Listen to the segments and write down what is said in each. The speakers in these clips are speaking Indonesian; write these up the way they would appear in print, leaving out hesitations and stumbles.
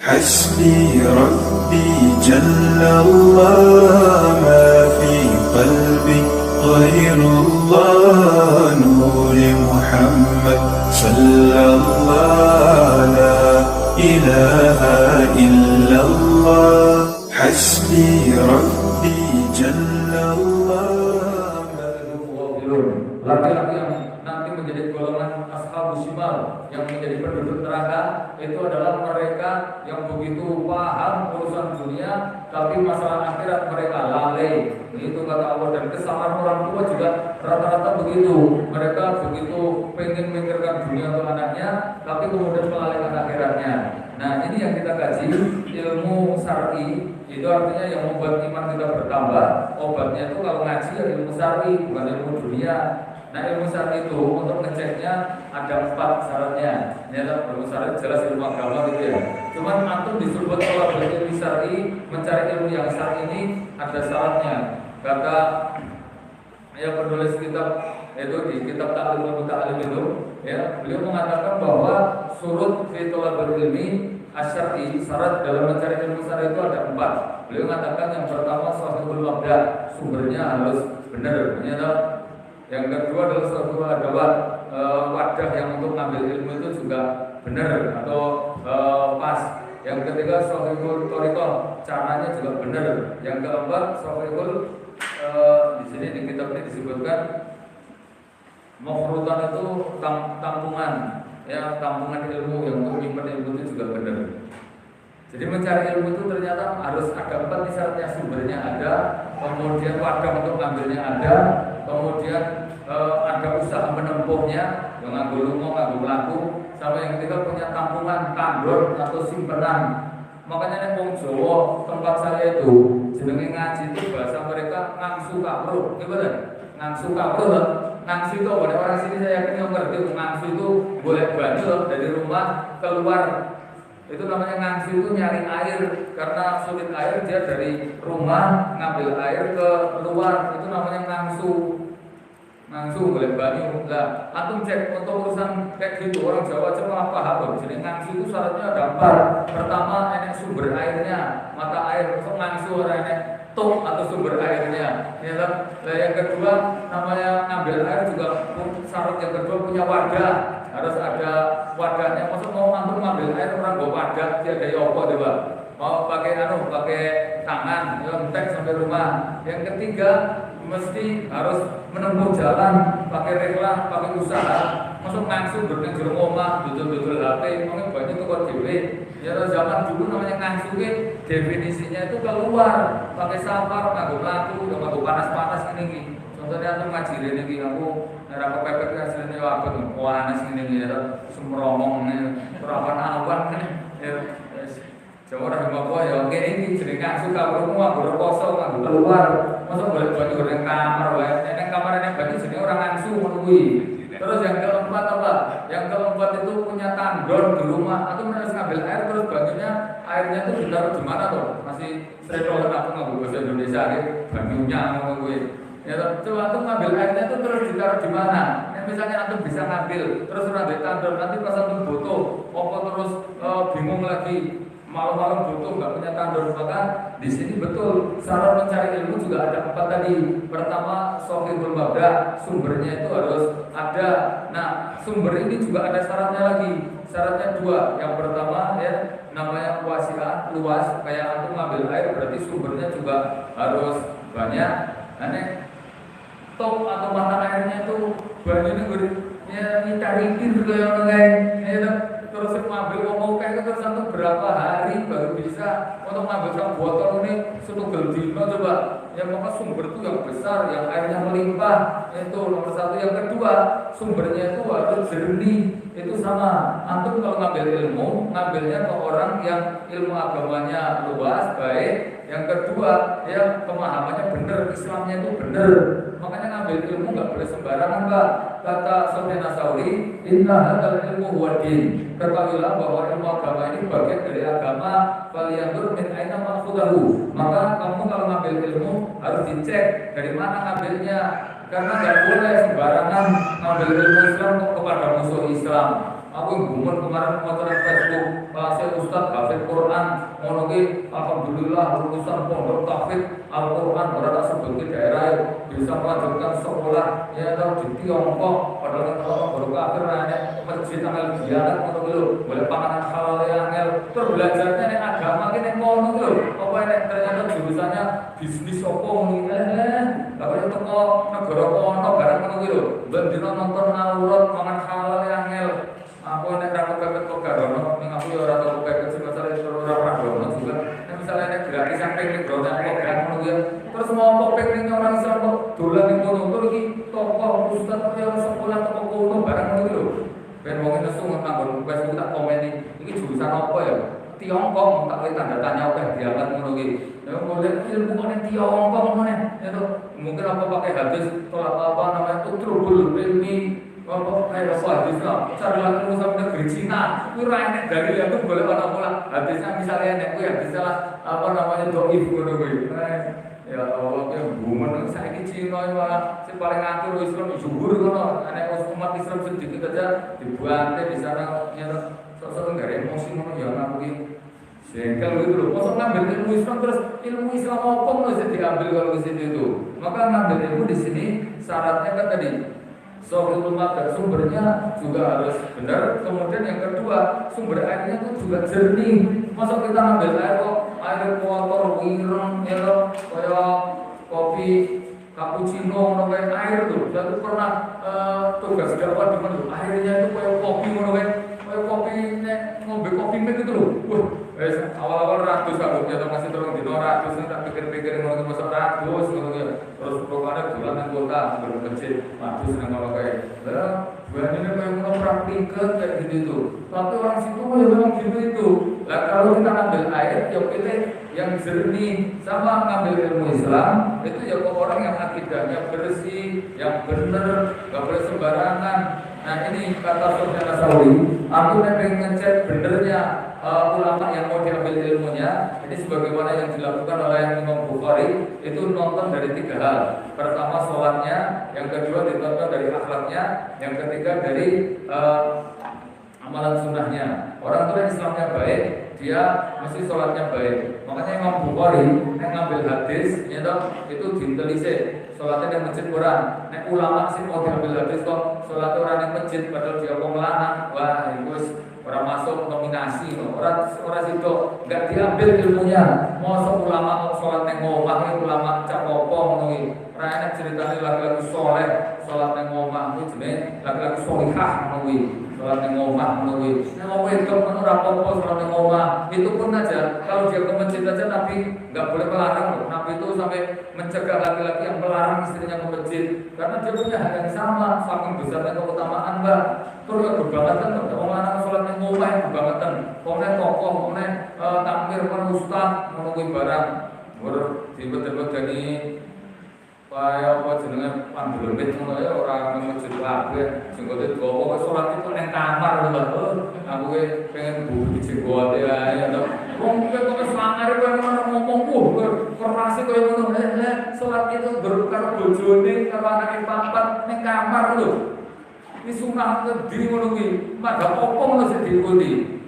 حسبي ربي جل الله ما في قلبي غير الله نور محمد صلى الله لا إله إلا الله حسبي ربي جل الله. Laki-laki yang nanti menjadi golongan ashabus shimal, yang menjadi penduduk neraka, itu adalah mereka yang begitu paham urusan dunia, tapi masalah akhirat mereka lalai. Itu kata Allah. Dan kesalahan orang tua juga rata-rata begitu. Mereka begitu pengen memikirkan dunia untuk anaknya, tapi kemudian melalaikan akhiratnya. Nah, ini yang kita kaji, ilmu syar'i. Itu artinya yang membuat iman kita bertambah. Obatnya itu kalau ngaji ya ilmu syar'i, bukan ilmu dunia. Nah, ilmu syar'i itu untuk ngeceknya ada 4 syaratnya. Ini adalah ilmu syar'i, jelas ilmu agama gitu ya. Cuman antum disuruh kalau ilmu syar'i, mencari ilmu yang syar'i ini ada syaratnya. Kata ya penulis kitab itu di kitab Ta'limul Muta'allim itu, ya, beliau mengatakan bahwa surut fi thalabil ilmi asyari, syarat dalam mencari ilmu syar'i itu ada 4. Beliau mengatakan yang pertama shahihul mabda, sumbernya harus benar. Ini adalah yang kedua adalah suatu wadah yang untuk ngambil ilmu itu juga benar atau pas. Yang ketiga shahihul thariqah, caranya juga benar. Yang keempat shahihul di sini di kitab ini disebutkan makhrutan itu tampungan, ya, tampungan ilmu yang untuk menyimpan ilmu itu juga benar. Jadi mencari ilmu itu ternyata harus ada 4 syaratnya, sumbernya ada, kemudian wadah untuk ngambilnya ada, kemudian ada usaha menempuhnya, yang nganggo lunga, nganggo mlaku, sama yang ketiga punya tampungan, kandor atau simpenan. Makanya nek wong Jawa tempat saya itu jenenge ngaji itu bahasa mereka ngangsu kapro, gimana? Ngangsu kapro, ngangsu itu orang sini saya yakin yang ngerti. Ngangsu itu boleh banyu dari rumah keluar. Itu namanya ngangsu, itu nyari air karena sulit air, dia dari rumah ngambil air ke luar, itu namanya ngangsu. Ngangsu boleh banyu. Lah, antum cek untuk urusan kayak gitu orang Jawa aja malah paham. Jadi ngangsu itu syaratnya ada 4. Pertama, enek sumber airnya, mata air. Untuk ngangsu orang enek tok atau sumber airnya. Ya, nah, yang kedua namanya ngambil air juga syarat yang kedua punya wadah. Harus ada wadahnya. Maksud mau antum ngambil air orang bawa wadah, dia ada yopo coba. Mau pakai pakai tangan, nyontek sampai rumah. Yang ketiga mesti harus menempuh jalan, pakai rela, pakai usaha. Masuk ngangsu berdeng jero omah, dudul-dudul HP, mungkin banyak itu kok dhewe. Ya zaman dulu namanya ngangsu definisinya itu keluar, pakai safar, nganggo mlaku, nganggo panas-panas ini. Contohnya aku ngaji rene iki aku ora kepepet asline apa panas ngene ya, semromong ora awan ya. Jawa orang apa ya, oke ini jadi ngangsu kapurmu, nganggo rekoso, nganggo keluar. Masa boleh baju goreng kamar, yang kamar ini baju jadi orang ngangsu menunggu. Terus yang keempat apa? Yang keempat itu punya tandon di rumah. Atau harus ngambil air terus bajunya, airnya itu ditaruh di mana tuh? Masih sering aku ngambil bahasa Indonesia gitu, bajunya menunggu. Ya, coba tuh ngambil airnya itu terus ditaruh di mana? Misalnya antum bisa ngambil, terus ngambil tandon, nanti pas antum butuh, apa terus bingung lagi. Malam-malam butuh nggak punya tandon, maka di sini betul syarat mencari ilmu juga ada 4 tadi. Pertama shahihul mabda, sumbernya itu harus ada. Nah, sumber ini juga ada syaratnya lagi. Syaratnya 2. Yang pertama ya namanya wasi'ah, luas. Kayak antum ngambil air berarti sumbernya juga harus banyak. Nah, top atau mata airnya itu banyaknya ya nyarikin kayak orang lain. Ya, terus ngambil ngomong kayak terus antum berapa hari baru bisa untuk ngambil satu botol ini setunggal dino coba. Yang maka sumber itu yang besar, yang airnya melimpah, itu nomor 1. Yang kedua, sumbernya itu harus jernih. Itu sama. Antum kalau ngambil ilmu, ngambilnya ke orang yang ilmu agamanya luas, baik. Yang kedua, ya pemahamannya benar, Islamnya itu benar. Makanya ngambil ilmu nggak boleh sembarangan, Pak. Kata Sufyan Ats-Tsauri, "Inna hadzal ilmu huwa din." Ketahuilah bahwa ilmu agama ini bagian dari agama. Falyanzur min aina ma'khudhahu. Maka kamu kalau ngambil ilmu harus dicek dari mana ngambilnya. Karena nggak boleh sembarangan ngambil ilmu Islam kepada musuh Islam. Aku gumun kemarin motoran Facebook, saya Ustaz hafid Quran, ngono ki alhamdulillah lulusan pondok tahfidz Al-Quran ora tak sebut di daerah bisa melanjutkan sekolah ya tahu di Tiongkok padahal kalau baru kafir nanya masjid amal ziarah ngono lho boleh panganan halal yang angel terus belajarnya nek agama ki nek ngono lho apa nek ternyata jurusannya bisnis opo ngono kalau itu kok negara kono barang ngono lho bendino nonton aurat pangan halal yang angel aku nek ra kepepet kok garono ning aku ya ora tau kepepet sing masalah ora pradono juga nek misalnya nek gratisan piknik drone kok kan ngono ya terus mau piknik orang Islam kok dolan ning kono terus iki tokoh ustaz yang sekolah toko kono barang ngono lho ben wong nesu nganggo Facebook tak komeni iki jurusan apa ya Tiongkok tak kowe tanda tanya apa diangkat ngono iki ya boleh ilmu kok ning Tiongkok ngono itu mungkin apa pakai hadis tolak apa namanya utrubul ilmi apa kayak apa hadisnya cari lagi musab negeri Cina itu enek dari itu boleh orang pola hadisnya misalnya enek itu hadisnya apa namanya doif ngono kuwi ya Allah ya bumen saiki Cina malah sing paling ngatur Islam zuhur ngono enek umat Islam sedikit aja dibuante di sana ya sok-sok enggak emosi ngono ya aku iki sehingga gitu loh, masa ngambil ilmu Islam terus ilmu Islam apa nggak diambil kalau ke situ itu? Maka ngambil ilmu di sini syaratnya kan tadi sohul mata sumbernya juga harus benar. Kemudian yang kedua sumber airnya itu juga jernih. Masa kita ngambil air kok air kotor, wireng, kayak kopi cappuccino, kayak air tuh. Saya tuh pernah tugas dakwah di mana airnya itu kayak kopi, kayak kopi ngombe kopi mik itu loh. Awal-awal ratus aku jatuh masih terus di ratus tak pikir-pikir ngono masuk ratus ngono ya. Terus pokoknya bulan nang kota berkecil ratus nang kalau kayak. Lah, bulan ini kayak ngono praktikan kayak gitu itu. Tapi orang situ ya memang gitu itu. Lah kalau kita ngambil air ya pilih yang jernih sama ngambil ilmu Islam itu ya kok orang yang akidahnya bersih, yang benar, enggak boleh sembarangan. Nah ini kata Sufyan Ats-Tsauri, aku pengen ngecek benernya ulama yang mau diambil ilmunya. Ini sebagaimana yang dilakukan oleh Imam Bukhari itu nonton dari 3 hal. Pertama sholatnya, yang kedua ditonton dari akhlaknya, yang ketiga dari amalan sunnahnya. Orang tuh yang Islamnya baik, dia mesti sholatnya baik. Makanya Imam Bukhari yang ngambil hadis itu ditelisik. Sholatnya yang masjid orang, nek ulama sih mau diambil hadis kok sholat orang yang masjid padahal dia kok melanang, wah itu orang masuk nominasi, orang situ nggak diambil ilmunya. Mau ulama sholat yang ngomong, ulama capopo ngomongin, orang enak ceritanya laki-laki soleh sholat yang ngomong itu jenis laki-laki solihah ngomongin. Sholat yang ngomong ngomongin, ngomongin itu kan rapopo sholat yang ngomong itu pun aja. Kalau dia ke masjid aja Nabi nggak boleh melarang loh. Nabi itu sampai mencegah laki-laki yang melarang istrinya ke masjid karena dia punya hal yang sama, saking besarnya keutamaan mbak. Terus ya kebangetan, orang lanang sholat yang ngomong yang kebangetan. Pokoknya tokoh, pokoknya takmir, pokoknya ustaz ngomongin barang. Tiba-tiba dari kaya apa jenenge pandemit ngono ya ora nang masjid kabeh sing kok gowo salat itu nang kamar lho aku pengen buku jenggot ya to wong kok semangare kok ngomong formasi koyo ngono salat itu berkaro bojone karo anake papat nang kamar lho iki sunah ndi ngono kuwi madhep opo ngono sing diikuti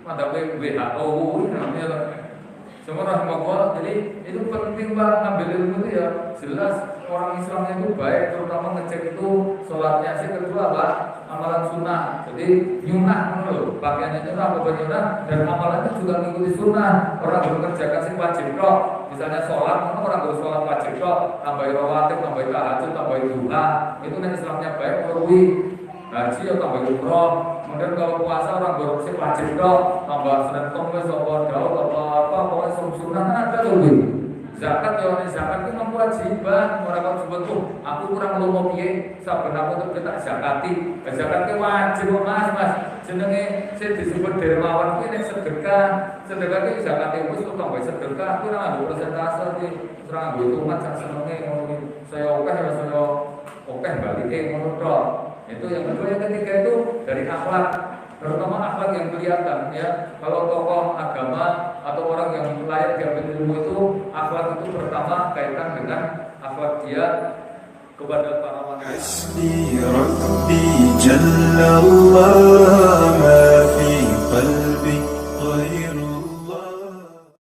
madhep WHO namanya semua rahmatullah. Jadi itu penting banget ngambil ilmu itu ya jelas orang Islamnya itu baik, terutama ngecek itu sholatnya. Sih kedua apa? Amalan sunnah. Jadi nyunah dulu, pakaiannya nyunah apa nyunah dan amalannya juga mengikuti sunnah. Orang bekerjakan sih wajib kok. Misalnya sholat, orang bersholat wajib kok. Tambah rawatib, tambah tahajud, tambah duha. Itu kan Islamnya baik, perwi. Haji atau tambah umroh. Kemudian kalau puasa orang berusaha wajib dong, tambah Senin Kamis, apa daud, apa pokoknya sunnah kan ada loh. Zakat ya orang zakat itu memang kewajiban. Orang sebut tuh, aku kurang lomo piye, saben aku tuh kita zakati. Zakat itu wajib mas. Jenenge saya disebut dermawan itu yang sedekah. Sedekah itu zakat itu tuh tambah sedekah. Aku orang ada persentase nih, orang ada hitungan yang senengnya ngomongin saya oke baliknya ngomong itu yang kedua. Yang ketiga itu dari akhlak, terutama akhlak yang kelihatan ya. Kalau tokoh agama atau orang yang layak diambil ilmu itu akhlak itu pertama kaitan dengan akhlak dia kepada para wanita. حسبي ربي جل الله ما